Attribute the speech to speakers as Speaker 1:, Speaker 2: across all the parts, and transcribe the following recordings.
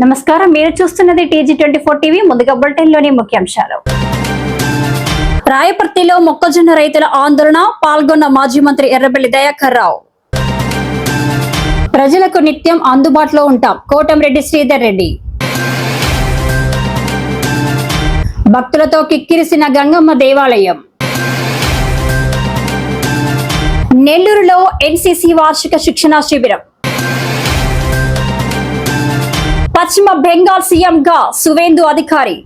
Speaker 1: నమస్కారం, మీరు చూస్తున్నది TG24 టీవీ. ముందుగా బులెటిన్లోని ముఖ్యాంశాలు. రాయపర్తిలో మొక్కజొన్న రైతుల ఆందోళన, పాల్గొన్న మాజీ మంత్రి ఎర్రబెల్లి దయాకర్ రావు. ప్రజలకు నిత్యం అందుబాటులో ఉంటాం, కోటంరెడ్డి శ్రీధర్ రెడ్డి. భక్తులతో కిక్కిరిసిన గంగమ్మ దేవాలయం. నెల్లూరులో NCC వార్షిక శిక్షణా శిబిరం. పశ్చిమ బెంగాల్ సీఎంగా సువేందు అధికారి.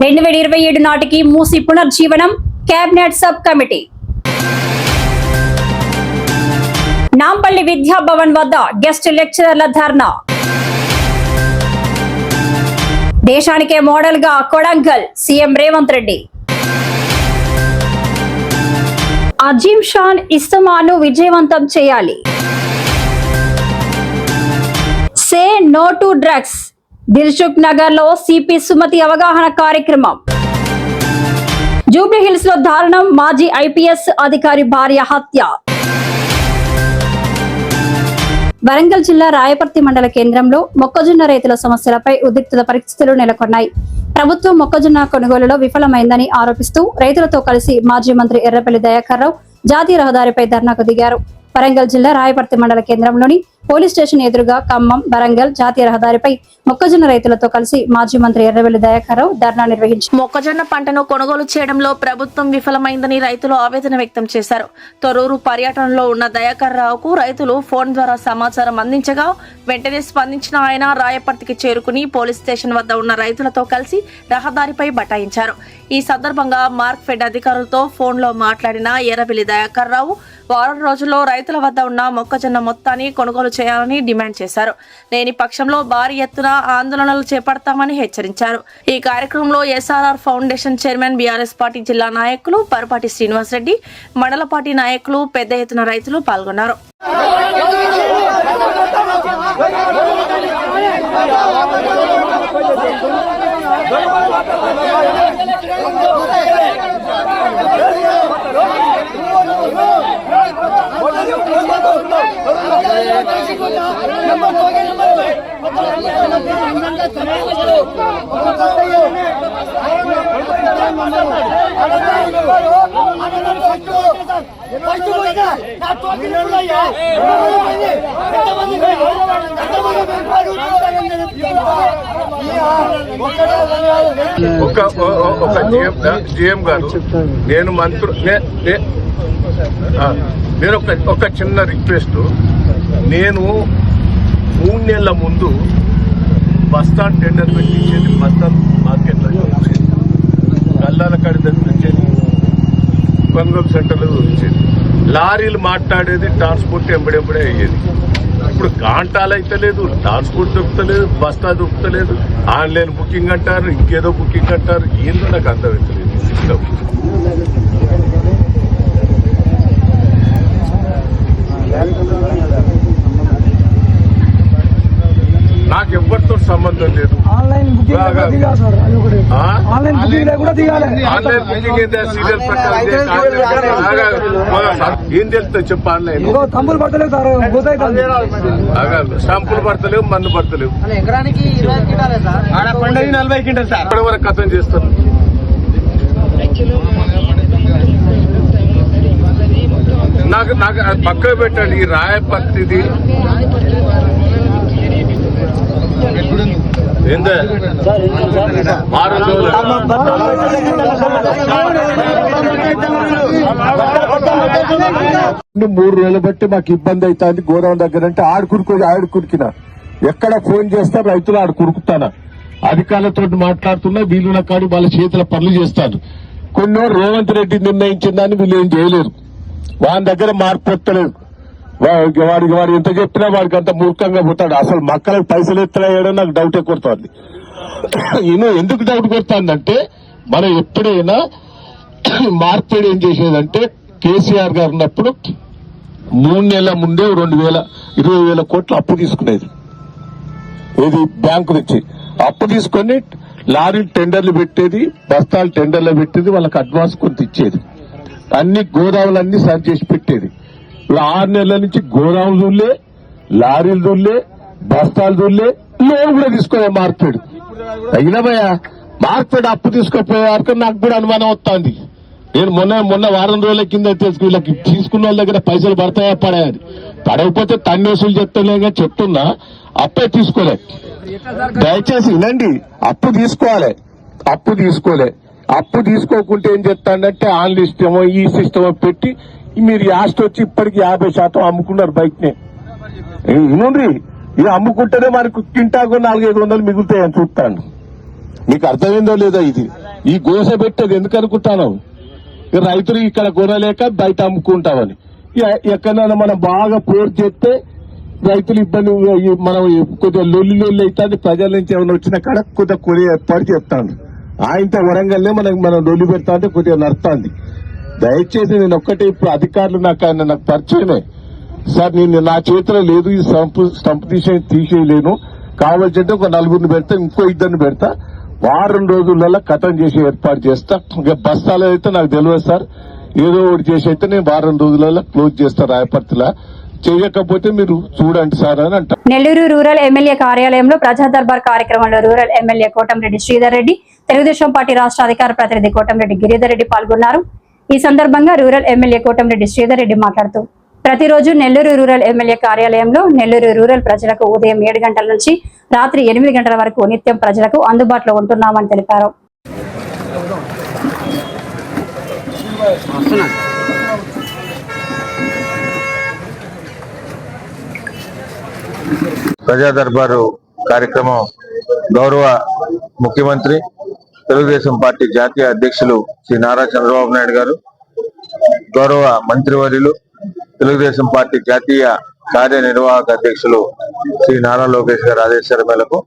Speaker 1: 2027 నాటికి మూసి పునర్జీవనం, cabinet sub committee. Nampally Vidya Bhavan guest లెక్చరర్ల ధర్నా. దేశానికే మోడల్ గా కొడంగల్, సీఎం రేవంత్ రెడ్డి. అజీం షాన్ ఇస్తమాను విజయవంతం చేయాలి. Say no to drugs. Dilsukh Nagar లో సిపి సుమతి అవగాహన కార్యక్రమం. జూబ్లీహిల్స్ లో దారుణం, మాజీ IPS అధికారి భార్య హత్య. వరంగల్ జిల్లా రాయపర్తి మండల కేంద్రంలో మొక్కజొన్న రైతుల సమస్యలపై ఉద్రిక్త పరిస్థితులు నెలకొన్నాయి. ప్రభుత్వం మొక్కజొన్న కొనుగోలులో విఫలమైందని ఆరోపిస్తూ రైతులతో కలిసి మాజీ మంత్రి ఎర్రబెల్లి దయాకర్ రావు జాతీయ రహదారిపై ధర్నాకు దిగారు. వరంగల్ జిల్లా రాయపర్తి మండల కేంద్రంలోని పోలీస్ స్టేషన్ ఎదురుగా ఖమ్మం వరంగల్ జాతీయ రహదారిపై మొక్కజొన్న రైతులతో కలిసి మాజీ మంత్రి ఎర్రబెల్లి దయాకర్ రావు ధర్నా నిర్వహించారు.
Speaker 2: మొక్కజొన్న పంటను కొనుగోలు చేయడంలో ప్రభుత్వం విఫలమైందని రైతులు ఆవేదన వ్యక్తం చేశారు. తొర్రూరు పర్యటనలో ఉన్న దయాకర్ రావుకు రైతులు ఫోన్ ద్వారా సమాచారం అందించగా వెంటనే స్పందించిన ఆయన రాయపర్తికి చేరుకుని పోలీస్ స్టేషన్ వద్ద ఉన్న రైతులతో కలిసి రహదారిపై బటాయించారు. ఈ సందర్భంగా మార్క్ఫెడ్ అధికారులతో ఫోన్లో మాట్లాడిన ఎర్రబెల్లి దయాకర్ రావు వారం రోజుల్లో రైతుల వద్ద ఉన్న మొక్కజొన్న మొత్తాన్ని కొనుగోలు చేయాలని డిమాండ్ చేశారు. లేని పక్షంలో భారీ ఎత్తున ఆందోళనలు చేపడతామని హెచ్చరించారు. ఈ కార్యక్రమంలో SRR foundation chairman BRS party జిల్లా నాయకులు పరపాటి శ్రీనివాసరెడ్డి, మండల పార్టీ నాయకులు పెద్ద ఎత్తున రైతులు పాల్గొన్నారు.
Speaker 3: ఒక GM గారు, నేను ఒక చిన్న రిక్వెస్ట్. నేను 3 నెలల ముందు బస్తాన్ టెండర్ పెట్టించేది, బస్తాన్ మార్కెట్లో వచ్చేది, గల్లాల కాడి దగ్గర వచ్చేది, కొనుగోలు సెంటర్లో వచ్చేది, లారీలు మాట్లాడేది, ట్రాన్స్పోర్ట్ ఎంబడెంబడే అయ్యేది. ఇప్పుడు కాంటాలు అయితే లేదు, ట్రాన్స్పోర్ట్ దొరుకుతలేదు, బస్తా దొరుకుతలేదు, ఆన్లైన్ బుకింగ్ అంటారు, ఇంకేదో బుకింగ్ అంటారు. ఏందో నాకు అర్థమవుతలేదు సిస్టమ్. నాకు ఎవరితో సంబంధం లేదు. ఆన్లైన్ బుకింగ్ సీరియల్ ప్రకారం ఏం తెలుస్తుంది చెప్పు. ఆన్లైన్ సంపులు పడతలేవు, మన్ను పడతలేవు. ఎక్కడి వరకు కథం చేస్తారు? నాకు పక్కన పెట్టండి. ఈ రాయపర్తిది ఏందే 3 రోజులు బట్టి మాకు ఇబ్బంది అవుతుంది. గోదాం దగ్గర అంటే ఆడుకురికిన ఎక్కడ ఫోన్ చేస్తా రైతులు ఆడుకురుకుతానా, అధికారులతో మాట్లాడుతున్నా, వీళ్ళున్న కాడి వాళ్ళ చేతుల పనులు చేస్తాను. కొన్ని రేవంత్ రెడ్డి నిర్ణయించిందని వీళ్ళు ఏం చేయలేరు. వాని దగ్గర మార్పు వస్తలేదు. వాడు ఎంత చెప్పినా వాడికి అంత మూర్ఖంగా పోతాడు. అసలు మక్కలకు పైసలు ఎత్తలేయడో నాకు డౌట్ కొడుతోంది. ఈయన ఎందుకు డౌట్ కొడుతుందంటే, మనం ఎప్పుడైనా మార్పిడి ఏం చేసేదంటే, కేసీఆర్ గారు ఉన్నప్పుడు 3 నెలల ముందే 20,000 కోట్లు అప్పు తీసుకునేది. ఏది బ్యాంకు నుంచి అప్పు తీసుకొని లారీలు టెండర్లు పెట్టేది, బస్తాలు టెండర్లు పెట్టేది, వాళ్ళకి అడ్వాన్స్ కొంత ఇచ్చేది. అన్ని గోదాములన్నీ సరి చేసి పెట్టేది. 6 నెలల నుంచి గోదాములు దూల్లే, లారీలు దూల్లే, బస్తాలు దుల్లే, లోన్ కూడా తీసుకోలే మార్కెట్. అయినా భయ మార్కెట్ అప్పు తీసుకోపోయే వరకు నాకు కూడా అనుమానం వస్తుంది. నేను మొన్న వారం రోజుల కింద వీళ్ళకి తీసుకున్న వాళ్ళ దగ్గర పైసలు పడతాయా పడాయని, పడకపోతే తన్ని వసూలు చెప్తలేగా చెప్తున్నా. అప్పే తీసుకోలే. దయచేసి వినండి, అప్పు తీసుకోలే. అప్పు తీసుకోకుంటే ఏం చెప్తానంటే ఆన్లైన్ సిస్టమో ఈ సిస్టమో పెట్టి మీరు యాస్ట్ వచ్చి ఇప్పటికి 50% అమ్ముకున్నారు బైక్ ని. ఇనుండ్రి, ఇది అమ్ముకుంటేనే మనకు కింటాకు 400-500 మిగులుతాయని చూస్తాను. మీకు అర్థమైందో లేదో ఇది ఈ గోస పెట్టేది ఎందుకు అనుకుంటాను. రైతులు ఇక్కడ కొనలేక బయట అమ్ముకుంటామని. ఎక్కడైనా మనం బాగా పోర్ చేస్తే రైతులు ఇబ్బంది, మనం కొద్దిగా లొల్లి అవుతుంది. ప్రజల నుంచి ఏమైనా వచ్చిన కాడ కొద్దిగా కొని ఏర్పాటు చేస్తాను. ఆయనతో వరంగల్లే మనం లొల్లి పెడతా అంటే కొద్దిగా నడుస్తుంది. దయచేసి నేను ఒక్కటే, ఇప్పుడు అధికారులు నాకు పరిచయమే సార్, నేను నా చేతిలో లేదు, ఈ స్టంప్ తీసేయలేను. కావాల్సింటే ఒక 4 పెడతా, ఇంకో 2 పెడతా. వారం రోజులలో కథం చేసి ఏర్పాటు చేస్తా. ఇంకా బస్తాలు అయితే నాకు తెలియదు సార్, ఏదో ఒకటి చేసి అయితే నేను వారం రోజులలో క్లోజ్ చేస్తా. రాయపర్తిలా చేయకపోతే మీరు చూడండి సార్ అని అంట.
Speaker 1: నెల్లూరు రూరల్ ఎమ్మెల్యే కార్యాలయంలో ప్రజా దర్బార్ కార్యక్రమంలో rural MLA Kotamreddy Sridhar Reddy, Telugu Desam party రాష్ట్ర అధికార ప్రతినిధి కోటంరెడ్డి గిరిధర్ రెడ్డి పాల్గొన్నారు. ఈ సందర్భంగా రూరల్ ఎమ్మెల్యే కోటంరెడ్డి శ్రీధర్ రెడ్డి మాట్లాడుతూ, ప్రతిరోజు నెల్లూరు రూరల్ ఎమ్మెల్యే కార్యాలయంలో నెల్లూరు రూరల్ ప్రజలకు ఉదయం 7 గంటల నుంచి రాత్రి 8 గంటల వరకు నిత్యం ప్రజలకు అందుబాటులో ఉంటున్నామని తెలిపారు.
Speaker 4: ప్రజా దర్బారు కార్యక్రమం గౌరవ ముఖ్యమంత్రి, తెలుగుదేశం పార్టీ జాతీయ అధ్యక్షులు శ్రీ నారా చంద్రబాబు నాయుడు గారు, గౌరవ మంత్రివర్యులు, తెలుగుదేశం పార్టీ జాతీయ కార్యనిర్వాహక అధ్యక్షులు శ్రీ నారా లోకేష్ గారి ఆదేశాల మేరకు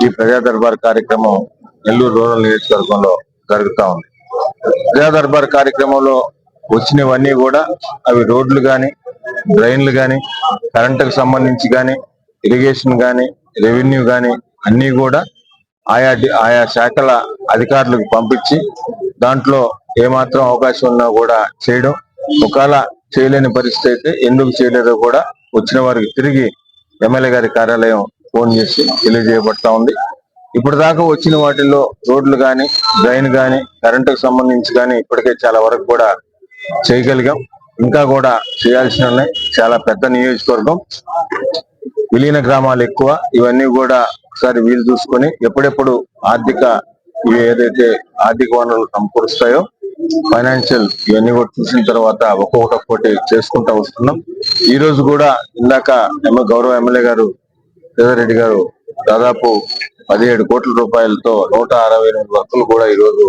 Speaker 4: ఈ ప్రజా దర్బార్ కార్యక్రమం నెల్లూరు రూరల్ నియోజకవర్గంలో జరుగుతా ఉంది. ప్రజా దర్బార్ కార్యక్రమంలో వచ్చినవన్నీ కూడా అవి రోడ్లు గాని, డ్రైన్లు గాని, కరెంటుకు సంబంధించి గాని, ఇరిగేషన్ గాని, రెవెన్యూ గాని అన్ని కూడా ఆయా శాఖల అధికారులకు పంపించి దాంట్లో ఏమాత్రం అవకాశం ఉన్నా కూడా చేయడం, ఒకవేళ చేయలేని పరిస్థితి అయితే ఎందుకు చేయలేదో కూడా వచ్చిన వారికి తిరిగి ఎమ్మెల్యే గారి కార్యాలయం ఫోన్ చేసి తెలియజేయబడతా ఉంది. ఇప్పటిదాకా వచ్చిన వాటిల్లో రోడ్లు గాని, డ్రైన్ గాని, కరెంటుకు సంబంధించి గాని ఇప్పటికే చాలా వరకు కూడా చేయగలిగాం. ఇంకా కూడా చేయాల్సిన ఉన్నాయి. చాలా పెద్ద నియోజకవర్గం, విలీన గ్రామాలు ఎక్కువ. ఇవన్నీ కూడా ఒకసారి వీలు చూసుకొని ఎప్పుడెప్పుడు ఏదైతే ఆర్థిక వనరులు సమకూరుస్తాయో ఫైనాన్షియల్ ఇవన్నీ కూడా చూసిన తర్వాత ఒక్కొక్కటి చేసుకుంటా వస్తున్నాం. ఈ రోజు కూడా ఇందాక గౌరవ ఎమ్మెల్యే గారు రెడ్డి గారు దాదాపు 17 కోట్ల రూపాయలతో 168 వర్కులు కూడా ఈ రోజు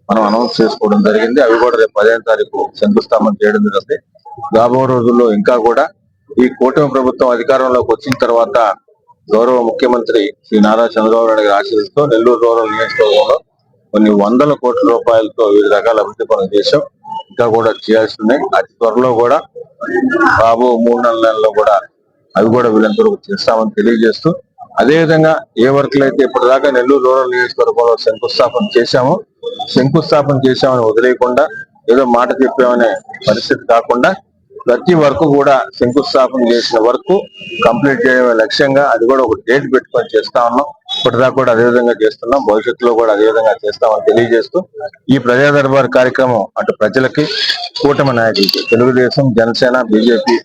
Speaker 4: మనం అనౌన్స్ చేసుకోవడం జరిగింది. అవి కూడా రేపు 15వ తారీఖు శంకుస్థాపన చేయడం జరిగింది. రాబో రోజుల్లో ఇంకా కూడా ఈ కూటమి ప్రభుత్వం అధికారంలోకి వచ్చిన తర్వాత గౌరవ ముఖ్యమంత్రి శ్రీ నారా చంద్రబాబు నాయుడు గారి ఆశీస్సుతో నెల్లూరు రూరల్ నియోజకవర్గంలో కొన్ని 100 కోట్ల రూపాయలతో వివిధ రకాల అభివృద్ధి పనులు చేశాం. ఇంకా కూడా చేయాల్సి ఉన్నాయి. అతి త్వరలో కూడా రాబో 3-4 నెలల్లో కూడా అవి కూడా వీళ్ళందరూ చేస్తామని తెలియజేస్తూ, అదేవిధంగా ఏ వర్క్లు అయితే ఇప్పటిదాకా నెల్లూరు రూరల్ నియోజకవర్గంలో శంకుస్థాపన చేశామని వదిలేయకుండా ఏదో మాట చెప్పామనే పరిస్థితి కాకుండా ప్రతి వర్క్ కూడా శంకుస్థాపన చేసిన వర్క్ కంప్లీట్ చేయడమే లక్ష్యంగా అది కూడా ఒక డేట్ పెట్టుకొని చేస్తా ఉన్నాం. ఇప్పటిదాకా కూడా అదేవిధంగా చేస్తున్నాం, భవిష్యత్తులో కూడా అదేవిధంగా చేస్తామని తెలియజేస్తూ ఈ ప్రజా దర్బార్ కార్యక్రమం అటు ప్రజలకి, కూటమి నాయకులకి, తెలుగుదేశం, జనసేన, బీజేపీ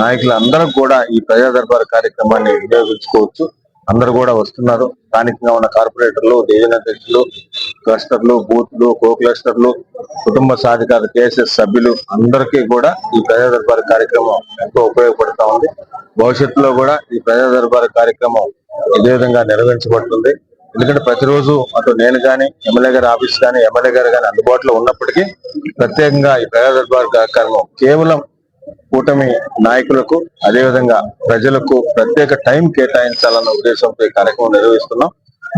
Speaker 4: నాయకులందరూ కూడా ఈ ప్రజా దర్బార్ కార్యక్రమాన్ని వినియోగించుకోవచ్చు. అందరూ కూడా వస్తున్నారు. స్థానికంగా ఉన్న కార్పొరేటర్లు, డివిజన్ అధ్యక్షులు, క్లస్టర్లు, బూత్లు, కో క్లస్టర్లు, కుటుంబ సాధికార కేఎస్ఎస్ సభ్యులు అందరికీ కూడా ఈ ప్రజా దర్బార్ కార్యక్రమం ఎంతో ఉపయోగపడుతూ ఉంది. భవిష్యత్తులో కూడా ఈ ప్రజా దర్బార్ కార్యక్రమం ఇదే విధంగా నిర్వహించబడుతుంది. ఎందుకంటే ప్రతిరోజు అటు నేను కానీ, ఎమ్మెల్యే గారి ఆఫీస్ కానీ, ఎమ్మెల్యే గారు కానీ అందుబాటులో ఉన్నప్పటికీ ప్రత్యేకంగా ఈ ప్రజా దర్బార్ కార్యక్రమం కేవలం కూటమి నాయకులకు, అదేవిధంగా ప్రజలకు ప్రత్యేక టైం కేటాయించాలన్న ఉద్దేశంతో ఈ కార్యక్రమం నిర్వహిస్తున్నాం.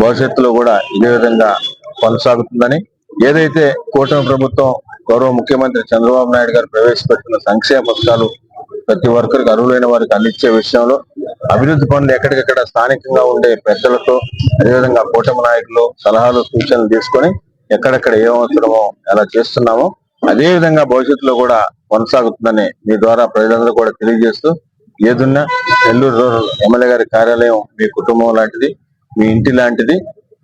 Speaker 4: భవిష్యత్తులో కూడా ఇదే విధంగా కొనసాగుతుందని, ఏదైతే కూటమి ప్రభుత్వం గౌరవ ముఖ్యమంత్రి చంద్రబాబు నాయుడు గారు ప్రవేశపెట్టిన సంక్షేమ పథకాలు ప్రతి ఒక్కరికి అర్హులైన వారికి అందించే విషయంలో అభివృద్ధి పనులు ఎక్కడికెక్కడ స్థానికంగా ఉండే పెద్దలతో, అదేవిధంగా కూటమి నాయకులు సలహాలు, సూచనలు తీసుకొని ఎక్కడెక్కడ ఏ అవసరమో ఎలా చేస్తున్నామో అదే విధంగా భవిష్యత్తులో కూడా కొనసాగుతుందని మీ ద్వారా ప్రజలందరూ కూడా తెలియజేస్తూ, ఏదున్నా నెల్లూరు రూరల్ ఎమ్మెల్యే గారి కార్యాలయం మీ కుటుంబం లాంటిది, మీ ఇంటి లాంటిది.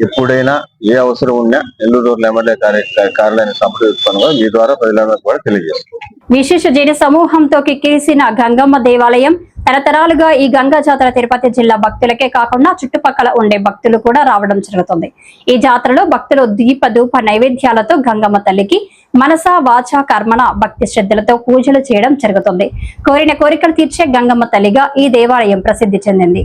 Speaker 4: ఎప్పుడైనా ఏ అవసరం ఉన్నా నెల్లూరు రూరల్ ఎమ్మెల్యే కార్యాలయాన్ని సంప్రదించుకోగా మీ ద్వారా ప్రజలందరూ కూడా తెలియజేస్తారు.
Speaker 1: విశేష జన సమూహంతో కిక్కిరిసిన గంగమ్మ దేవాలయం. తరతరాలుగా ఈ గంగా జాతర తిరుపతి జిల్లా భక్తులకే కాకుండా చుట్టుపక్కల ఉండే భక్తులు కూడా రావడం జరుగుతుంది. ఈ జాతరలో భక్తులు దీప ధూప నైవేద్యాలతో గంగమ్మ తల్లికి మనస వాచ కర్మణ భక్తి శ్రద్ధలతో పూజలు చేయడం జరుగుతుంది. కోరిన కోరికలు తీర్చే గంగమ్మ తల్లిగా ఈ దేవాలయం ప్రసిద్ధి చెందింది.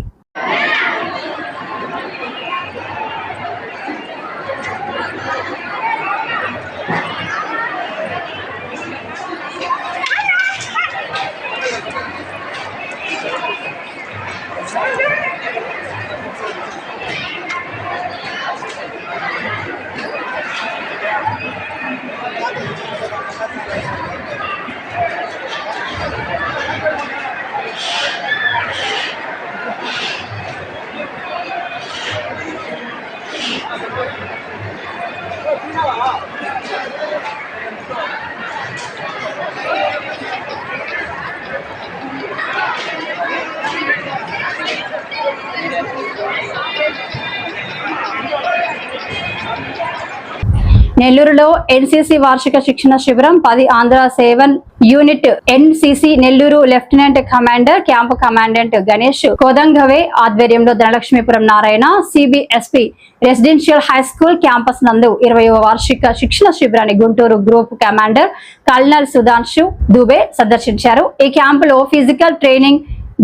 Speaker 1: నెల్లూరులో ఎన్సీసీ వార్షిక శిక్షణ శిబిరం 10 Andhra 7 unit NCC Nellore lieutenant commander camp commandant Ganesh Kodangave ఆధ్వర్యంలో Dhanalakshmipuram Narayana CBSP residential high school campus నందు 20వ వార్షిక శిక్షణ శిబిరాన్ని Guntur group commander colonel Sudhanshu Dubey సందర్శించారు. ఈ క్యాంపులో physical training,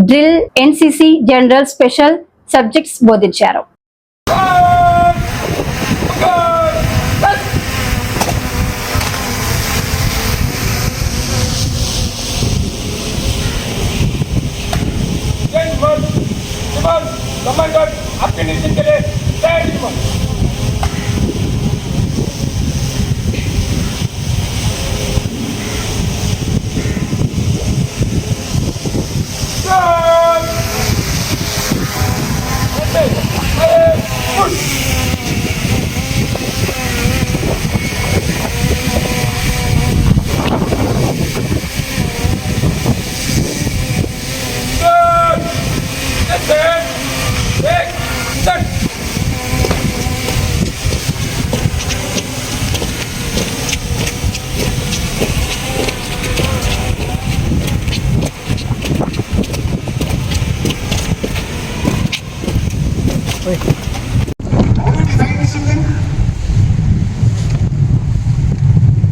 Speaker 1: drill, NCC general special subjects బోధించారు.
Speaker 5: कमांडर आपके नीचे के लिए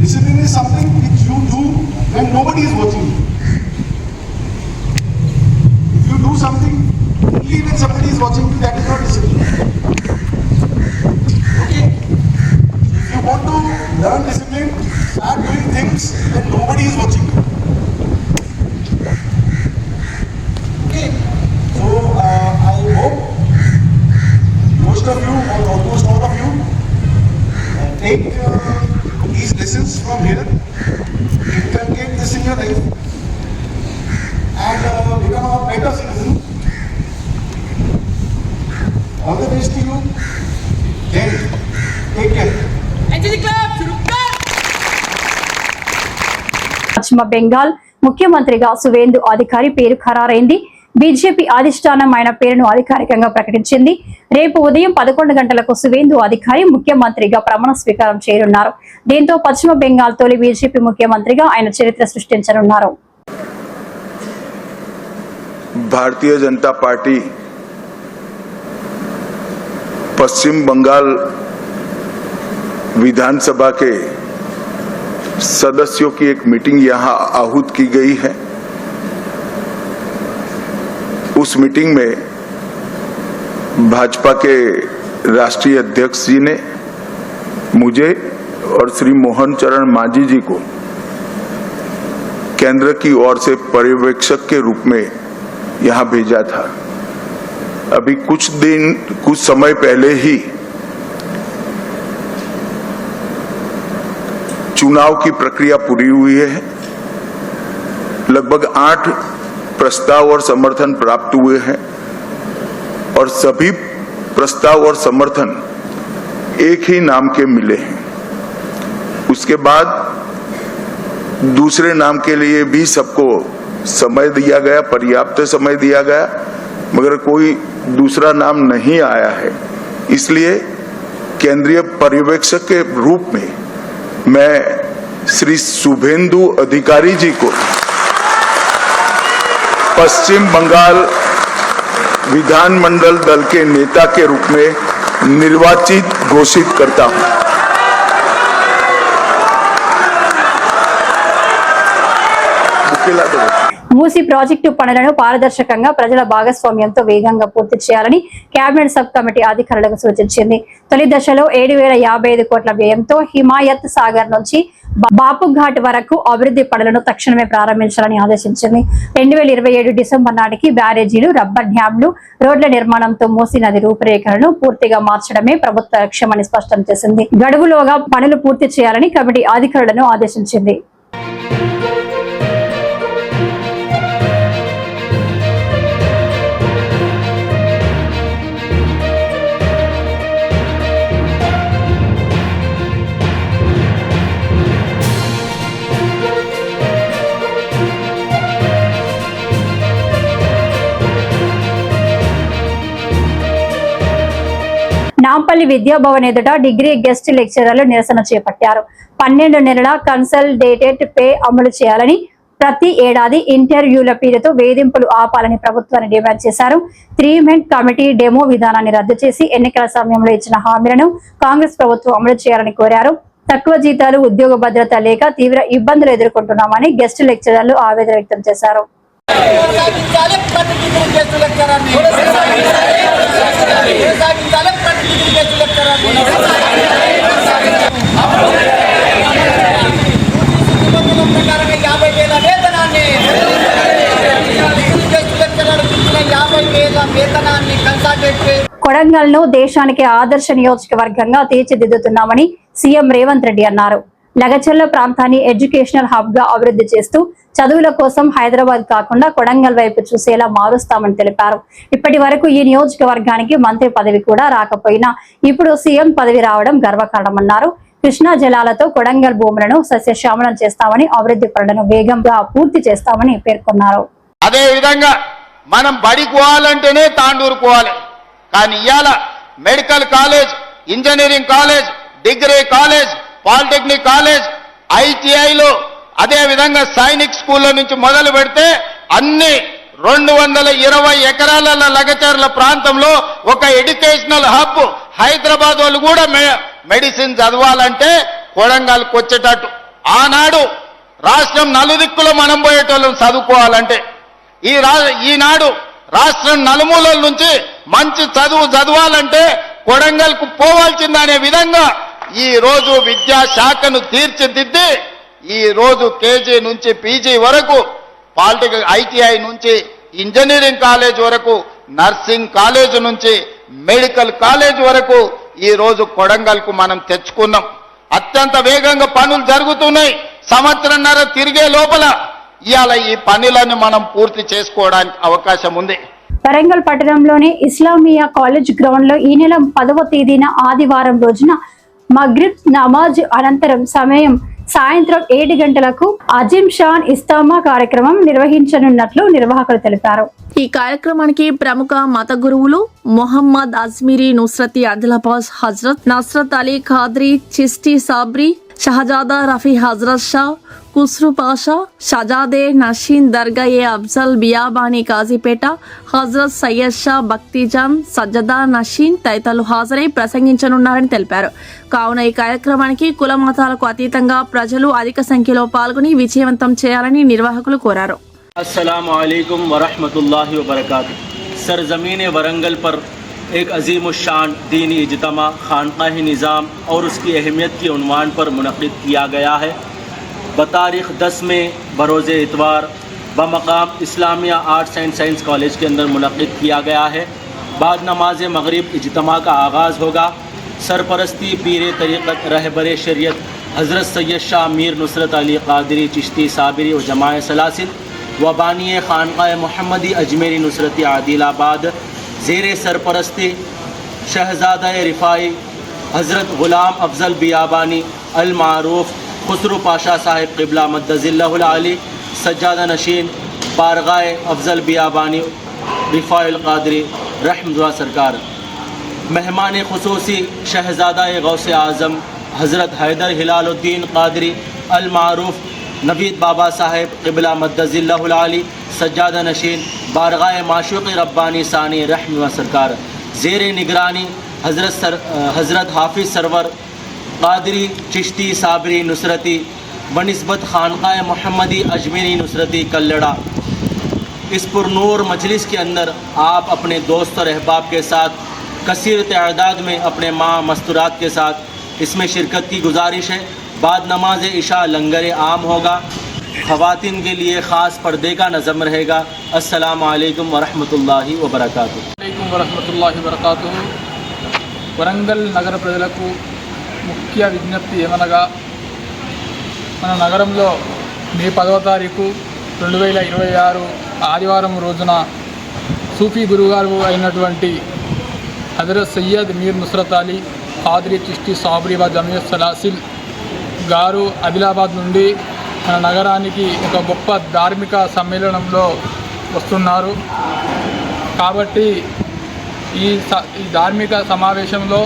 Speaker 6: Discipline is something which you do when nobody is watching you. If you do something only when somebody is watching you, that is not discipline. Okay? If you want to learn discipline, start doing things when nobody is watching you. Okay? So I hope most of you or almost all of you take these lessons from here, inculcate this in your life and become a better citizen. All the best to you. Then take care.
Speaker 1: పశ్చిమ బెంగాల్ ముఖ్యమంత్రిగా సువేందు అధికారి పేరు ఖరారైంది. BJP అధిష్టానం ఆయన పేరును అధికారికంగా ప్రకటించింది. రేపు ఉదయం 11 గంటలకు సువేందు అధికారి ముఖ్యమంత్రిగా ప్రమాణ స్వీకారం చేయనున్నారు. దీంతో పశ్చిమ బెంగాల్ తొలి బీజేపీ ముఖ్యమంత్రిగా ఆయన చరిత్ర సృష్టించనున్నారు.
Speaker 7: भारतीय जनता पार्टी पश्चिम बंगाल विधानसभा के सदस्यों की एक मीटिंग यहां आहूत की गई है। उस मीटिंग में भाजपा के राष्ट्रीय अध्यक्ष जी ने मुझे और श्री मोहन चरण मांझी जी को केंद्र की ओर से पर्यवेक्षक के रूप में यहां भेजा था। अभी कुछ समय पहले ही चुनाव की प्रक्रिया पूरी हुई है। लगभग 8 प्रस्ताव और समर्थन प्राप्त हुए हैं और सभी प्रस्ताव और समर्थन एक ही नाम के मिले हैं। उसके बाद दूसरे नाम के लिए भी सबको समय दिया गया, पर्याप्त समय दिया गया। मगर कोई दूसरा नाम नहीं आया है, इसलिए केंद्रीय पर्यवेक्षक के रूप में मैं श्री शुभेंदु अधिकारी जी को पश्चिम बंगाल विधानमंडल दल के नेता के रूप में निर्वाचित घोषित करता हूं।
Speaker 1: మూసీ ప్రాజెక్టు పనులను పారదర్శకంగా ప్రజల భాగస్వామ్యంతో వేగంగా పూర్తి చేయాలని కేబినెట్ సబ్ కమిటీ అధికారులకు సూచించింది. తొలి దశలో 7,055 కోట్ల వ్యయంతో హిమాయత్ సాగర్ నుంచి బాపుఘాట్ వరకు అభివృద్ధి పనులను తక్షణమే ప్రారంభించాలని ఆదేశించింది. 2027 డిసెంబర్ నాటికి బ్యారేజీలు, రబ్బర్ డ్యాంలు, రోడ్ల నిర్మాణంతో మూసీ నది రూపురేఖలను పూర్తిగా మార్చడమే ప్రభుత్వ లక్ష్యమని స్పష్టం చేసింది. గడువులోగా పనులు పూర్తి చేయాలని కమిటీ అధికారులను ఆదేశించింది. నాంపల్లి విద్యాభవన్ ఎదుట డిగ్రీ గెస్ట్ లెక్చరర్లు నిరసన చేపట్టారు. 12 నెలల కన్సల్టేటెడ్ పే అమలు చేయాలని, ప్రతి ఏడాది ఇంటర్వ్యూల పేరుతో వేధింపులు ఆపాలని ప్రభుత్వాన్ని డిమాండ్ చేశారు. 3-మెన్ కమిటీ డెమో విధానాన్ని రద్దు చేసి ఎన్నికల సమయంలో ఇచ్చిన హామీలను కాంగ్రెస్ ప్రభుత్వం అమలు చేయాలని కోరారు. తక్కువ జీతాలు, ఉద్యోగ భద్రత లేక తీవ్ర ఇబ్బందులు ఎదుర్కొంటున్నామని గెస్ట్ లెక్చరర్లు ఆవేదన వ్యక్తం చేశారు. కొడంగల్ ను దేశానికి ఆదర్శ నియోజకవర్గంగా తీర్చిదిద్దుతున్నామని సీఎం రేవంత్ రెడ్డి అన్నారు. లగచర్ల ప్రాంతాన్ని ఎడ్యుకేషనల్ హబ్ గా అభివృద్ధి చేస్తూ చదువుల కోసం హైదరాబాద్ కాకుండా కొడంగల్ వైపు చూసేలా మారుస్తామని తెలిపారు. ఇప్పటి వరకు ఈ నియోజకవర్గానికి మంత్రి పదవి కూడా రాకపోయినా ఇప్పుడు సీఎం పదవి రావడం గర్వకారణమన్నారు. కృష్ణా జలాలతో కొడంగల్ భూములను సస్యశ్యామలం చేస్తామని, అభివృద్ధి పనులను వేగంగా పూర్తి చేస్తామని పేర్కొన్నారు.
Speaker 5: అదే విధంగా మనం బడికి పోవాలంటేనే తాండూరు పోవాలి, కానీ ఇవాళ medical college, engineering college, degree college, polytechnic college, ఐటీఐలో, అదే విధంగా సైనిక్ స్కూల్లో నుంచి మొదలు పెడితే అన్ని 220 ఎకరాల లగచర్ల ప్రాంతంలో ఒక ఎడ్యుకేషనల్ హబ్, హైదరాబాద్ వాళ్ళు కూడా మెడిసిన్ చదవాలంటే కొడంగల్కి వచ్చేటట్టు, ఆనాడు రాష్ట్రం నలుదిక్కులో మనం పోయేటోళ్ళం చదువుకోవాలంటే, ఈనాడు రాష్ట్రం నలుమూలల నుంచి మంచి చదువు చదవాలంటే కొడంగల్కు పోవాల్సిందనే విధంగా ఈ రోజు విద్యాశాఖను తీర్చిదిద్ది ఈ రోజు కేజీ నుంచి పీజీ వరకు, పాలిటెక్నిక్, ఐటీఐ నుంచి ఇంజనీరింగ్ కాలేజ్ వరకు, నర్సింగ్ కాలేజ్ నుంచి మెడికల్ కాలేజ్ వరకు ఈ రోజు కొడంగల్కు మనం తెచ్చుకున్నాం. అత్యంత వేగంగా పనులు జరుగుతున్నాయి. సంవత్సరంన్నర తిరిగే లోపల ఇవాళ ఈ పనులను మనం పూర్తి చేసుకోవడానికి అవకాశం ఉంది.
Speaker 1: వరంగల్ పట్టణంలోని ఇస్లామియా కాలేజ్ గ్రౌండ్ లో ఈ నెల 10వ తేదీన ఆదివారం రోజున మగ్రిబ్ నమాజ్ అనంతరం సాయంత్రం 7 గంటలకు అజిమ్ షాన్ ఇస్తామా కార్యక్రమం నిర్వహించనున్నట్లు నిర్వాహకులు తెలిపారు.
Speaker 2: ఈ కార్యక్రమానికి ప్రముఖ మత గురువులు మొహమ్మద్ అజ్మీరీ, నుస్రతి అదిలాబాద్ హజరత్, నస్రత్ అలీ ఖాద్రీ, చిస్టీ సాబ్రీ, షహజాదా రఫీ హజరత్ షా, కుస్రు పాషా, షజాదే నషీన్, దర్గా ఏ అఫ్జల్ బియాబానీ కాజీపేట, హజరత్ సయ్యద్ షా బక్తిజాన్, సజ్జదా నషీన్ తదితరులు హాజరై ప్రసంగించనున్నారని తెలిపారు. కావున ఈ కార్యక్రమానికి కుల మతాలకు అతీతంగా ప్రజలు అధిక సంఖ్యలో పాల్గొని విజయవంతం చేయాలని నిర్వాహకులు కోరారు.
Speaker 8: अस्सलामु अलैकुम वरहमतुल्लाहि वबरकातुहू। सरजमीन वरंगल पर एक अजीम शान दीनी इज्तिमा खानकाह निज़ाम और उसकी अहमियत के उन्वान पर मुनक़िद किया गया है। बतारीख़ 10 में बरोज़ इतवार बमकाम Islamia arts and science college के अंदर मुनक़िद किया गया है। बाद नमाज मगरिब इज्तिमा का आगाज़ होगा। सरपरस्ती पीर तरीक़त रहबर शरीयत हज़रत सैयद शाह मीर नुसरत अली क़ादरी चिश्ती साबिरी और जमाए सलासिल वबानी खानक़ाह मोहम्मदी अजमेरी नुसरती आदिलाबाद ज़ेर सरपरस्ती शहज़ादा रिफ़ाई हज़रत ग़ुलाम अफजल बियाबानी अल मारूफ खुसरू पाशा साहिब क़िबला मद्दज़िल्लहुल आली सज्जादा नशीन बारगाह अफजल बियाबानी रिफ़ाइल क़ादरी रहमतुल्लाह सरकार, मेहमान खुसूसी शहज़ादा गौस आज़म हज़रत हैदर हिलालुद्दीन क़ादरी अल मारूफ नवीद बाबा साहेब क़िबला मद्दज़िल्लहुल आली सज्जादा नशीन बारगाह माशूक़ रब्बानी सानी रहमतुल्लाह सरकार, ज़ेर निगरानी हज़रत हाफिज़ सरवर क़ादरी चिश्ती साबरी नुसरती बनिस्बत खानक़ाह मोहम्मदी अजमेरी नुसरती कल्लड़ा। इस पुरनूर मजलिस के अंदर आप अपने दोस्त और अहबाब के साथ कसीर तादाद में अपने माँ मस्तूरात के साथ इसमें शिरकत की गुजारिश है। बाद नमाज इशा लंगर आम होगा, ख़वातीन के लिए ख़ास पर्दे का नज़म रहेगा। अस्सलामु अलैकुम वरहमतुल्लाहि वबरकातुहू।
Speaker 9: अलैकुम वरहमतुल्लाहि वबरकातुहू। వరంగల్ నగర ప్రజలకు ముఖ్య విజ్ఞప్తి ఏమనగా, మన నగరంలో మే 10వ తారీఖు 2026 ఆదివారం రోజున సూఫీ గురుగారు అయినటువంటి హజరత్ సయ్యద్ మీర్ నుస్రత్ అలీ ఖాద్రీ చిష్టీ సాబ్రీ వా జమియత్ సలాసిల్ గారు ఆదిలాబాద్ నుండి మన నగరానికి ఒక గొప్ప ధార్మిక సమ్మేళనంలో వస్తున్నారు. కాబట్టి ఈ ధార్మిక సమావేశంలో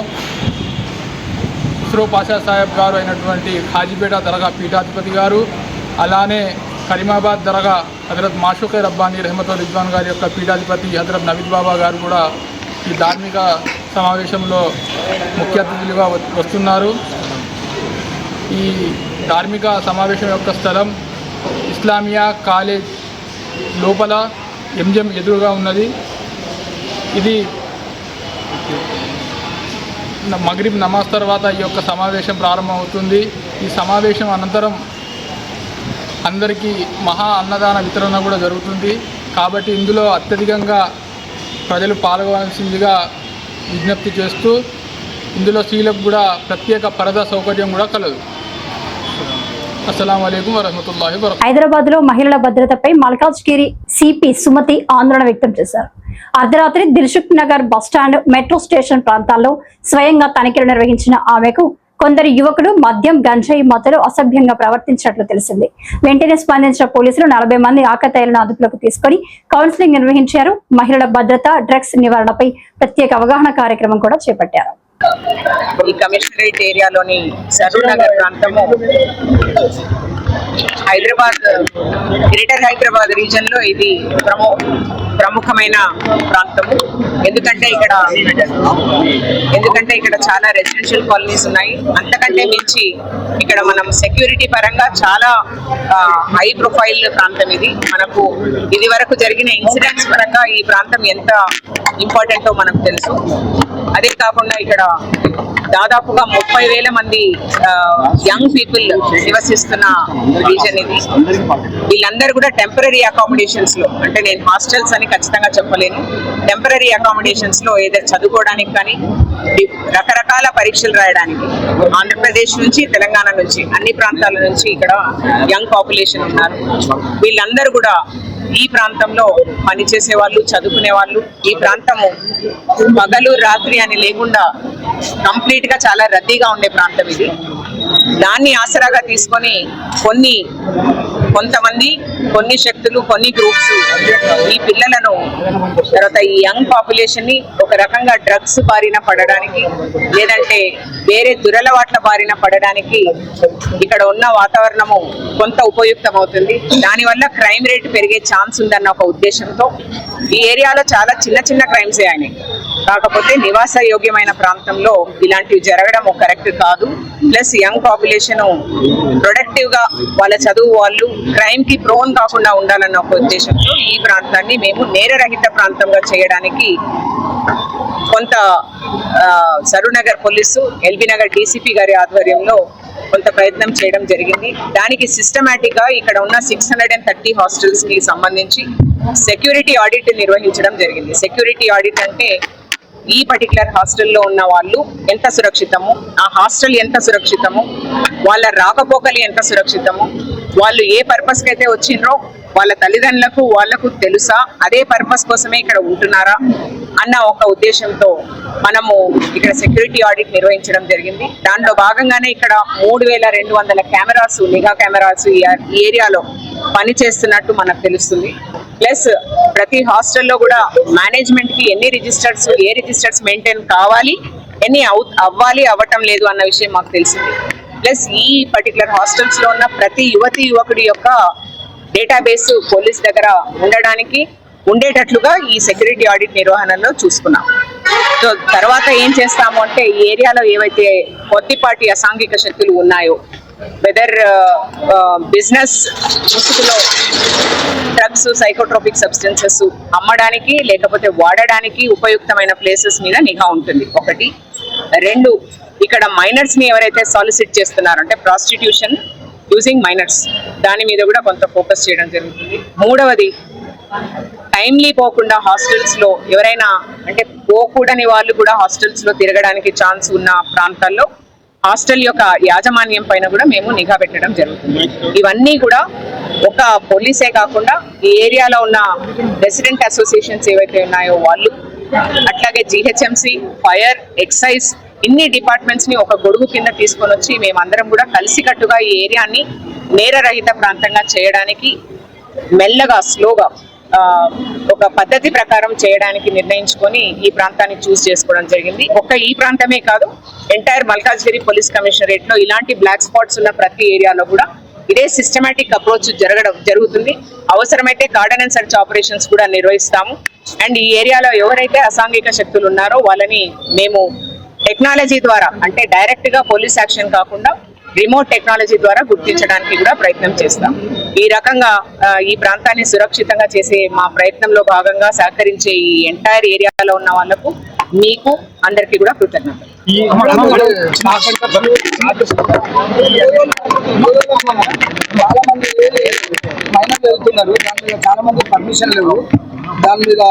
Speaker 9: ఇస్రో పాషా సాహెబ్ గారు అయినటువంటి ఖాజీపేట దర్గా పీఠాధిపతి గారు, అలానే కరీమాబాద్ దర్గా హజరత్ మాషూఖే రబ్బానీ రెహమతుల్ రిజ్వాన్ గారి యొక్క పీఠాధిపతి హజరత్ నవీద్ బాబా గారు కూడా ఈ ధార్మిక సమావేశంలో ముఖ్య అతిథులుగా వస్తున్నారు. ఈ ధార్మిక సమావేశం యొక్క స్థలం ఇస్లామియా కాలేజ్ లోపల ఎంజిఎం ఎదురుగా ఉన్నది. ఇది మగ్రిబ్ నమాజ్ తర్వాత ఈ యొక్క సమావేశం ప్రారంభమవుతుంది. ఈ సమావేశం అనంతరం అందరికీ మహా అన్నదాన వితరణ కూడా జరుగుతుంది. కాబట్టి ఇందులో అత్యధికంగా ప్రజలు పాల్గొనాల్సిందిగా విజ్ఞప్తి చేస్తూ, ఇందులో స్త్రీలకు కూడా ప్రత్యేక పరదా సౌకర్యం కూడా కలదు. అస్సలాము అలైకుం వరహమతుల్లాహి వబరకాతుహు.
Speaker 1: హైదరాబాద్ లో మహిళల భద్రతపై మల్కాజ్గిరి సిపి సుమతి ఆందోళన వ్యక్తం చేశారు. అర్ధరాత్రి Dilsukh Nagar bus stand, metro station ప్రాంతాల్లో స్వయంగా తనిఖీలు నిర్వహించిన ఆమెకు కొందరు యువకులు మద్యం, గంజాయి మత్తులో అసభ్యంగా ప్రవర్తించినట్లు తెలిసింది. వెంటనే స్పందించిన పోలీసులు 40 మంది ఆకతాయిలను అదుపులోకి తీసుకుని కౌన్సిలింగ్ నిర్వహించారు. మహిళల భద్రత, డ్రగ్స్ నివారణపై ప్రత్యేక అవగాహన కార్యక్రమం కూడా చేపట్టారు.
Speaker 10: ఈ కమిషనరేట్ ఏరియాలోని సరూర్ నగర్ ప్రాంతము హైదరాబాద్, గ్రేటర్ హైదరాబాద్ రీజన్ లో ఇది ప్రముఖమైన ప్రాంతము. ఎందుకంటే ఇక్కడ చాలా రెసిడెన్షియల్ కాలనీస్ ఉన్నాయి. అంతకంటే మించి ఇక్కడ మనం సెక్యూరిటీ పరంగా చాలా హై ప్రొఫైల్ ప్రాంతం ఇది. మనకు ఇది వరకు జరిగిన ఇన్సిడెంట్స్ పరంగా ఈ ప్రాంతం ఎంత ఇంపార్టెంటో మనకు తెలుసు. అదే కాకుండా ఇక్కడ దాదాపుగా 30,000 మంది యంగ్ పీపుల్ నివసిస్తున్న రీజన్ ఇది. వీళ్ళందరూ కూడా టెంపరరీ అకామిడేషన్స్ లో, అంటే నేను హాస్టల్స్ అని ఖచ్చితంగా చెప్పలేను, టెంపరరీ అకామిడేషన్స్ లో ఏదో చదువుకోవడానికి కానీ రకరకాల పరీక్షలు రాయడానికి ఆంధ్రప్రదేశ్ నుంచి, తెలంగాణ నుంచి, అన్ని ప్రాంతాల నుంచి ఇక్కడ యంగ్ పాపులేషన్ ఉన్నారు. వీళ్ళందరూ కూడా ఈ ప్రాంతంలో పనిచేసే వాళ్ళు, చదువుకునే వాళ్ళు. ఈ ప్రాంతము పగలు రాత్రి అని లేకుండా కంప్లీట్ గా చాలా రద్దీగా ఉండే ప్రాంతం ఇది. దాన్ని ఆసరాగా తీసుకొని కొంతమంది, కొన్ని శక్తులు, కొన్ని గ్రూప్స్ ఈ పిల్లలను, తర్వాత ఈ యంగ్ పాపులేషన్ ని ఒక రకంగా డ్రగ్స్ బారిన పడడానికి, లేదంటే వేరే దురలవాట్ల బారిన పడడానికి ఇక్కడ ఉన్న వాతావరణము కొంత ఉపయుక్తం అవుతుంది. దానివల్ల క్రైమ్ రేట్ పెరిగే ఛాన్స్ ఉందన్న ఒక ఉద్దేశంతో ఈ ఏరియాలో చాలా చిన్న చిన్న క్రైమ్స్ అయినాయి. కాకపోతే నివాస యోగ్యమైన ప్రాంతంలో ఇలాంటివి జరగడం కరెక్ట్ కాదు. ప్లస్ యంగ్ పాపులేషన్ ప్రొడక్టివ్ గా వాళ్ళ చదువు, వాళ్ళు క్రైమ్ కి ప్రోన్ కాకుండా ఉండాలన్న ఒక ఉద్దేశంతో ఈ ప్రాంతాన్ని మేము నేరరహిత ప్రాంతంగా చేయడానికి కొంత Saroor Nagar police, LB Nagar DCP గారి ఆధ్వర్యంలో కొంత ప్రయత్నం చేయడం జరిగింది. దానికి సిస్టమేటిక్ గా ఇక్కడ ఉన్న 630 హాస్టల్స్ కి సంబంధించి సెక్యూరిటీ ఆడిట్ నిర్వహించడం జరిగింది. సెక్యూరిటీ ఆడిట్ అంటే ఈ పర్టికులర్ హాస్టల్లో ఉన్న వాళ్ళు ఎంత సురక్షితము, ఆ హాస్టల్ ఎంత సురక్షితము, వాళ్ళ రాకపోకలు ఎంత సురక్షితము, వాళ్ళు ఏ పర్పస్ కి అయితే వచ్చిండ్రో వాళ్ళ తల్లిదండ్రులకు వాళ్లకు తెలుసా, అదే పర్పస్ కోసమే ఇక్కడ ఉంటున్నారా అన్న ఒక ఉద్దేశంతో మనము ఇక్కడ సెక్యూరిటీ ఆడిట్ నిర్వహించడం జరిగింది. దాంట్లో భాగంగానే ఇక్కడ 3,200 కెమెరాస్, నిఘా కెమెరాస్ ఈ ఏరియాలో పని చేస్తున్నట్టు మనకు తెలుస్తుంది. ప్లస్ ప్రతి హాస్టల్లో కూడా మేనేజ్మెంట్ కి ఎన్ని రిజిస్టర్స్, ఏ రిజిస్టర్స్ మెయింటైన్ కావాలి, ఎన్ని అవ్వటం లేదు అన్న విషయం మాకు తెలిసింది. ప్లస్ ఈ పర్టికులర్ హాస్టల్స్ లో ఉన్న ప్రతి యువకుడి యొక్క డేటాబేస్ పోలీస్ దగ్గర ఉండేటట్లుగా ఈ సెక్యూరిటీ ఆడిట్ నిర్వహణలో చూసుకున్నాం. సో తర్వాత ఏం చేస్తాము అంటే ఈ ఏరియాలో ఏవైతే కొద్దిపాటి అసాంఘిక శక్తులు ఉన్నాయో, వెదర్ బిజినెస్ ముసుగులో డ్రగ్స్, సైకోట్రోపిక్ సబ్స్టెన్సెస్ అమ్మడానికి లేకపోతే వాడడానికి ఉపయుక్తమైన ప్లేసెస్ మీద నిఘా ఉంటుంది. 1. 2, ఇక్కడ మైనర్స్ ని ఎవరైతే సాలిసిట్ చేస్తున్నారో అంటే ప్రాస్టిట్యూషన్ యూజింగ్ మైనర్స్, దాని మీద కూడా కొంత ఫోకస్ చేయడం జరుగుతుంది. 3వది, టైమ్లీ పోకుండా హాస్టల్స్ లో ఎవరైనా అంటే పోకూడని వాళ్ళు కూడా హాస్టల్స్ లో తిరగడానికి ఛాన్స్ ఉన్న ప్రాంతాల్లో హాస్టల్ యొక్క యాజమాన్యం పైన కూడా మేము నిఘా పెట్టడం జరుగుతుంది. ఇవన్నీ కూడా ఒక పోలీసే కాకుండా ఈ ఏరియాలో ఉన్న రెసిడెంట్ అసోసియేషన్స్ ఏవైతే ఉన్నాయో వాళ్ళు, అట్లాగే జిహెచ్ఎంసి, ఫైర్, ఎక్సైజ్, ఇన్ని డిపార్ట్మెంట్స్ ని ఒక గొడుగు కింద తీసుకొని వచ్చి మేమందరం కూడా కలిసికట్టుగా ఈ ఏరియాని నేరరహిత ప్రాంతంగా చేయడానికి మెల్లగా స్లోగా ఒక పద్ధతి ప్రకారం చేయడానికి నిర్ణయించుకొని ఈ ప్రాంతాన్ని చూస్ చేసుకోవడం జరిగింది. ఈ ప్రాంతమే కాదు, ఎంటైర్ మల్కాజ్గిరి పోలీస్ కమిషనరేట్ లో ఇలాంటి బ్లాక్ స్పాట్స్ ఉన్న ప్రతి ఏరియాలో కూడా ఇదే సిస్టమేటిక్ అప్రోచ్ జరుగుతుంది. అవసరమైతే కార్డన్ అండ్ సర్చ్ ఆపరేషన్స్ కూడా నిర్వహిస్తాము. అండ్ ఈ ఏరియాలో ఎవరైతే అసాంఘిక శక్తులు ఉన్నారో వాళ్ళని మేము టెక్నాలజీ ద్వారా, అంటే డైరెక్ట్ గా పోలీస్ యాక్షన్ కాకుండా రిమోట్ టెక్నాలజీ ద్వారా గుర్తించడానికి కూడా ప్రయత్నం చేస్తాం. ఈ రకంగా ఈ ప్రాంతాన్ని సురక్షితంగా చేసే మా ప్రయత్నంలో భాగంగా సహకరించే ఈ ఎంటైర్ ఏరియాలో ఉన్న వాళ్లకు, మీకు అందరికీ కూడా కృతజ్ఞతలు.
Speaker 11: చాలా మంది మైనర్లు వెళ్తున్నారు, దాని మీద చాలా మంది పర్మిషన్ లేవు. దాని మీద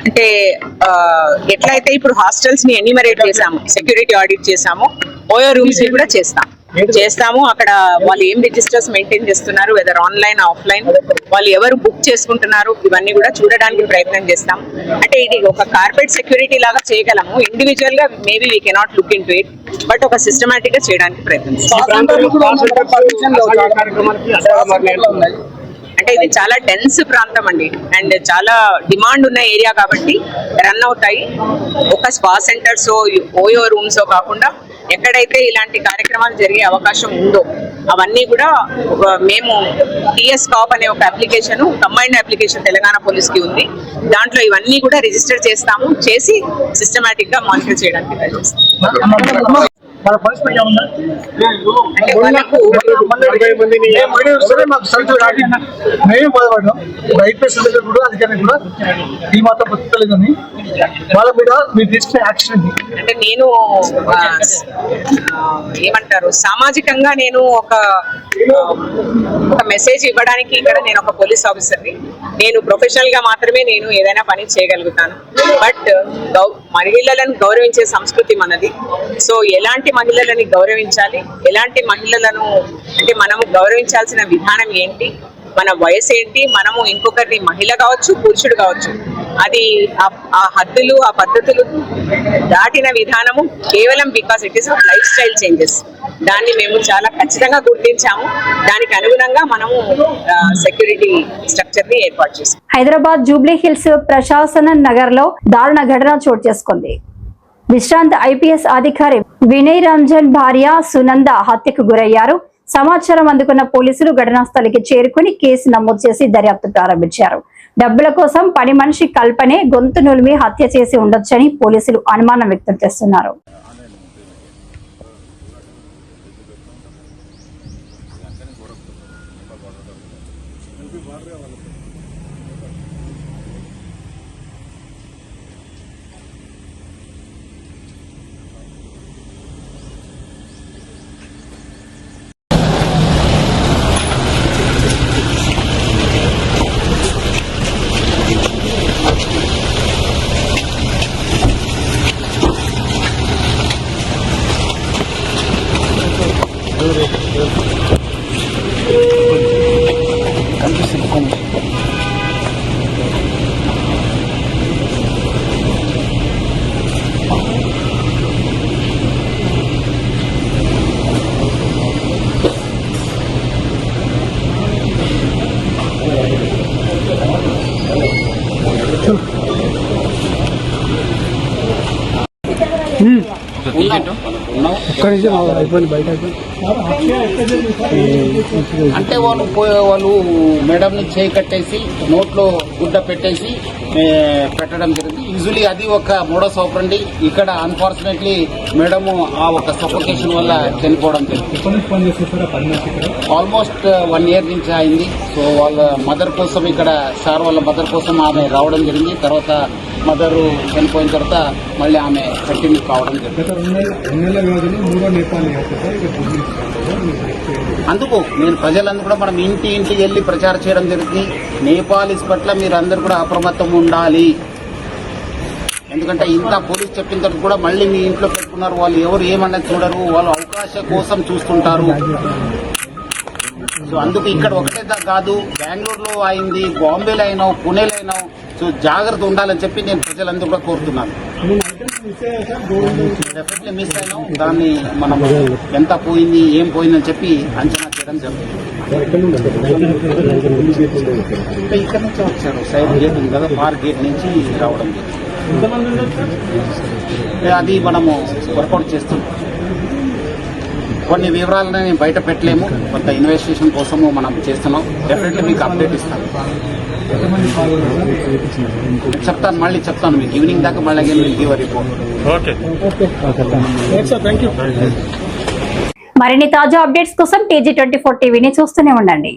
Speaker 10: అంటే ఎట్లయితే ఇప్పుడు హాస్టల్స్ ని ఎన్యూమరేట్ చేసాము, సెక్యూరిటీ ఆడిట్ చేసాము, ఓయో రూమ్స్ ని కూడా చేస్తాము. అక్కడ వాళ్ళు ఏం రిజిస్టర్స్ మెయింటైన్ చేస్తున్నారు, వెదర్ ఆన్లైన్ ఆఫ్లైన్, వాళ్ళు ఎవరు బుక్ చేసుకుంటున్నారు, ఇవన్నీ కూడా చూడడానికి ప్రయత్నం చేస్తాం. అంటే ఇది ఒక కార్పొరేట్ సెక్యూరిటీ లాగా చేయగలము, ఇండివిజువల్ గా maybe we cannot look in to it, but ఒక సిస్టమేటిక్ గా చేయడానికి ప్రయత్నం అంటే ఇది చాలా డెన్స్ ప్రాంతం అండి, అండ్ చాలా డిమాండ్ ఉన్న ఏరియా కాబట్టి రన్ అవుతాయి. ఒక స్పా సెంటర్స్, ఓయో రూమ్స్ కాకుండా ఎక్కడైతే ఇలాంటి కార్యక్రమాలు జరిగే అవకాశం ఉందో అవన్నీ కూడా మేము టిఎస్ కాప్ అనే ఒక application, combined application Telangana police కి ఉంది. దాంట్లో ఇవన్నీ కూడా రిజిస్టర్ చేసి సిస్టమేటిక్ గా మానిటర్ చేయడానికి ట్రై చేస్తాం. అంటే వాళ్ళకు
Speaker 11: మేము బాధపడ్డాం, ఐపీఎస్ కూడా అధికారి కూడా ఈ మాత్రం బతుకలేదని వాళ్ళ మీద మీరు తీసుకునే యాక్షన్.
Speaker 10: అంటే నేను ఏమంటారు, సామాజికంగా నేను ఒక మెసేజ్ ఇవ్వడానికి ఇక్కడ నేను ఒక పోలీస్ ఆఫీసర్ని, నేను ప్రొఫెషనల్ గా మాత్రమే నేను ఏదైనా పని చేయగలుగుతాను. బట్ మహిళలను గౌరవించే సంస్కృతి మనది. సో ఎలాంటి మహిళలని గౌరవించాలి, ఎలాంటి మహిళలను అంటే మనము గౌరవించాల్సిన విధానం ఏంటి, మన వయసు ఏంటి, మనము ఇంకొకరిని మహిళ కావచ్చు, పురుషుడు కావచ్చు, అది ఆ హద్దులు, ఆ పద్ధతులు దాటిన విధానము కేవలం because it is life style changes. దాన్ని మేము చాలా ఖచ్చితంగా గుర్తించాము. దానికి అనుగుణంగా మనము సెక్యూరిటీ స్ట్రక్చర్ ని ఏర్పాటు చేస్తాం.
Speaker 1: హైదరాబాద్ జూబ్లీ హిల్స్ ప్రశాసన నగర్ లో దారుణ ఘటన చోటు చేసుకుంది. విశ్రాంత ఐపీఎస్ అధికారి వినయ్ రంజన్ భార్య సునంద హత్యకు గురయ్యారు. సమాచారం అందుకున్న పోలీసులు ఘటనా స్థలికి చేరుకుని కేసు నమోదు చేసి దర్యాప్తు ప్రారంభించారు. డబ్బుల కోసం పని మనిషి కల్పనే గొంతు నులిమి హత్య చేసి ఉండొచ్చని పోలీసులు అనుమానం వ్యక్తం చేస్తున్నారు.
Speaker 5: అంటే వాళ్ళు మేడంని చేయి కట్టేసి నోట్లో గుడ్డ పెట్టేసి పెట్టడం జరిగింది. యూజువలీ అది ఒక మోడస్ ఆపరండి. ఇక్కడ అన్ఫార్చునేట్లీ మేడము ఆ ఒక సఫోకేషన్ వల్ల చనిపోవడం జరిగింది. ఆల్మోస్ట్ 1 year నుంచి అయింది. సో వాళ్ళ మదర్ కోసం ఇక్కడ సార్ వాళ్ళ మదర్ కోసం ఆమె రావడం జరిగింది. తర్వాత మదరు చనిపోయిన తర్వాత మళ్ళీ ఆమె కంటిన్యూ కావడం జరిగింది. అందుకు నేను ప్రజలందరూ కూడా మనం ఇంటికి వెళ్ళి ప్రచారం చేయడం జరిగింది. నేపాలీస్ పట్ల మీరు అందరూ కూడా అప్రమత్తం ఉండాలి. ఎందుకంటే ఇంత పోలీస్ చెప్పిన తర్వాత కూడా మళ్ళీ మీ ఇంట్లో పెట్టుకున్నారు. వాళ్ళు ఎవరు ఏమన్నా చూడరు, వాళ్ళు అవకాశం కోసం చూస్తుంటారు. సో అందుకు ఇక్కడ ఒకటే కాదు, బెంగళూరులో అయింది, బాంబేలో అయినావు, పూణేలో అయినావు. సో జాగ్రత్త ఉండాలని చెప్పి నేను ప్రజలందరూ కూడా కోరుతున్నాను. డెఫినెట్లీ మిస్ అయినాం. దాన్ని మనం ఎంత పోయింది, ఏం పోయిందని చెప్పి అంచనా చేయడం జరుగుతుంది. ఇక్కడ నుంచి వచ్చారు, సైడ్ గేట్ ఉంది కదా, పార్క్ గేట్ నుంచి రావడం జరిగింది. అది మనము వర్కౌట్ చేస్తున్నాం. కొన్ని వివరాలని బయట పెట్టలేము, కొంత ఇన్వెస్టిగేషన్ కోసము మనం చేస్తున్నాం. డెఫినెట్లీ మీకు అప్డేట్ ఇస్తాను. మళ్ళీ చెప్తాను మీకు ఈవినింగ్ దాకా. మళ్ళీ గివ్ రిపోర్ట్.
Speaker 1: మరిన్ని తాజా అప్డేట్స్ కోసం TG24 టీవీని చూస్తూనే ఉండండి.